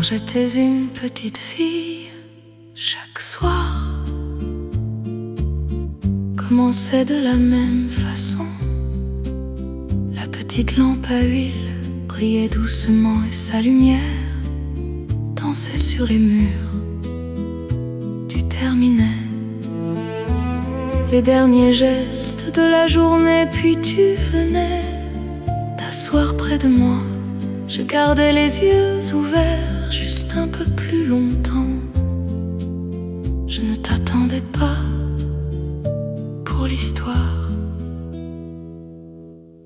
Quand j'étais une petite fille, chaque soir commençait de la même façon. La petite lampe à huile brillait doucement et sa lumière dansait sur les murs. Tu terminais les derniers gestes de la journée, puis tu venais t'asseoir près de moi. Je gardais les yeux ouverts juste un peu plus longtemps. Je ne t'attendais pas pour l'histoire,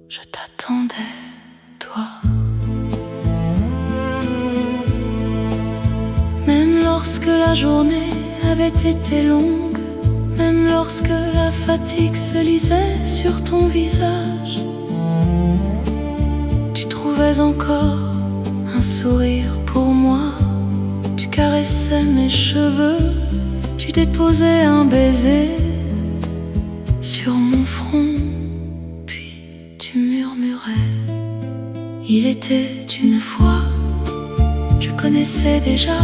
je t'attendais, toi. Même lorsque la journée avait été longue, même lorsque la fatigue se lisait sur ton visage, tu trouvais encore un sourire pour moi. Tu caressais mes cheveux, tu déposais un baiser sur mon front, puis tu murmurais: il était une fois. Je connaissais déjà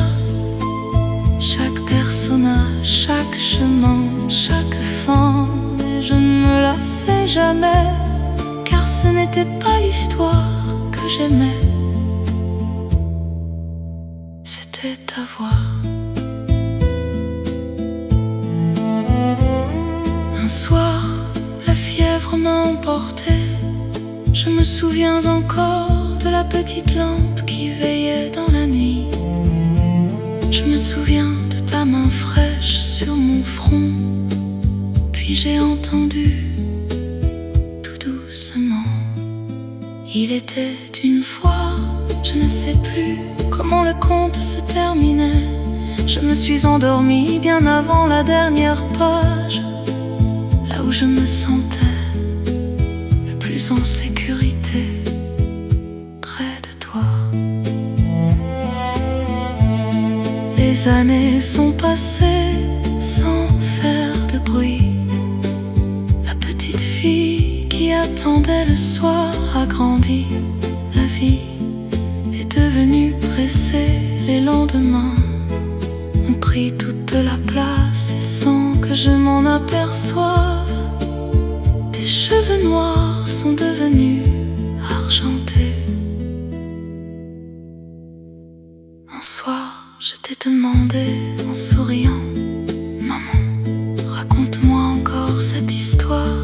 chaque personnage, chaque chemin, chaque fin, et je ne me lassais jamais, car ce n'était pas l'histoire que j'aimais, c'était ta voix. Un soir, la fièvre m'a emporté. Je me souviens encore de la petite lampe qui veillait dans la nuit. Je me souviens de ta main fraîche sur mon front. Puis j'ai entendu tout doucement: il était une fois. Je ne sais plus comment le conte se terminait. Je me suis endormie bien avant la dernière page, là où je me sentais le plus en sécurité, près de toi. Les années sont passées sans faire de bruit. La petite fille qui attendait le soir a grandi. La vie est devenue pressée. Les lendemains ont pris toute la place, et sans que je m'en aperçoive, tes cheveux noirs sont devenus argentés. Un soir, je t'ai demandé en souriant: maman, raconte-moi encore cette histoire.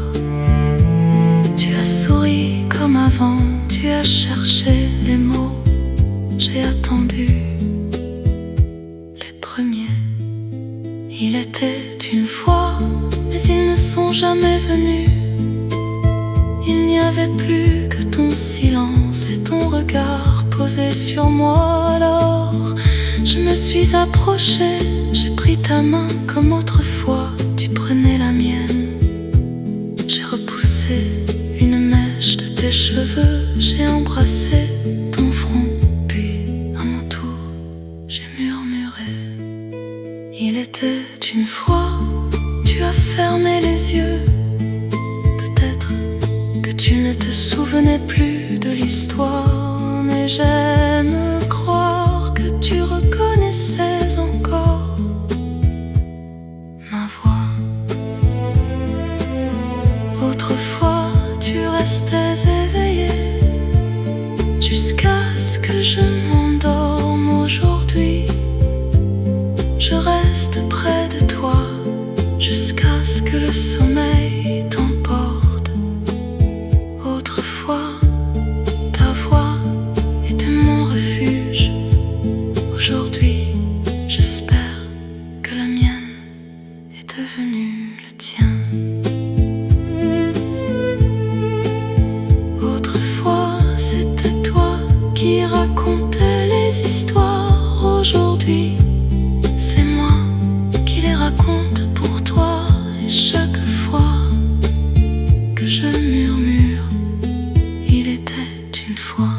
Tu as souri comme avant, tu as cherché les mots. J'ai attendu les premiers. Il était une fois, mais ils ne sont jamais venus. Il n'y avait plus que ton silence et ton regard posé sur moi. Alors je me suis approchée, j'ai pris ta main comme autrefois tu prenais la mienne. J'ai repoussé une mèche de tes cheveux, j'ai embrassé ton front, puis à mon tour j'ai murmuré: il était une fois. Tu as fermé les yeux, peut-être que tu ne te souvenais plus de l'histoire, mais j'aime croire que tu reconnaissais encore ma voix. Autrefois tu restais éveillé jusqu'à ce que je m'endorme. Aujourd'hui je reste près de toi jusqu'à ce que le sommeil t'emporte. Autrefois ta voix était mon refuge. Aujourd'hui j'espère que la mienne est devenue le tien. Autrefois c'était toi qui racontais les histoires. Aujourd'hui c'est moi qui les raconte pour toi. Et chaque fois que je murmure: il était une fois,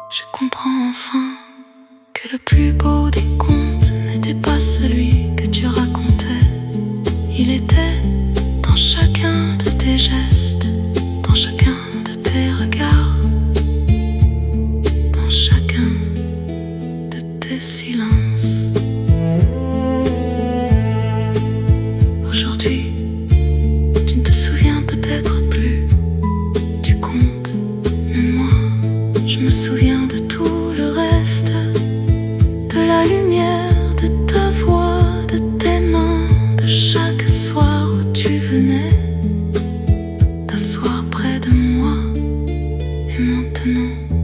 je comprends enfin que le plus beau des contes n'était pas celui que tu racontais. Il était dans chacun de tes gestes, dans chacun de tes regards, dans chacun maintenant.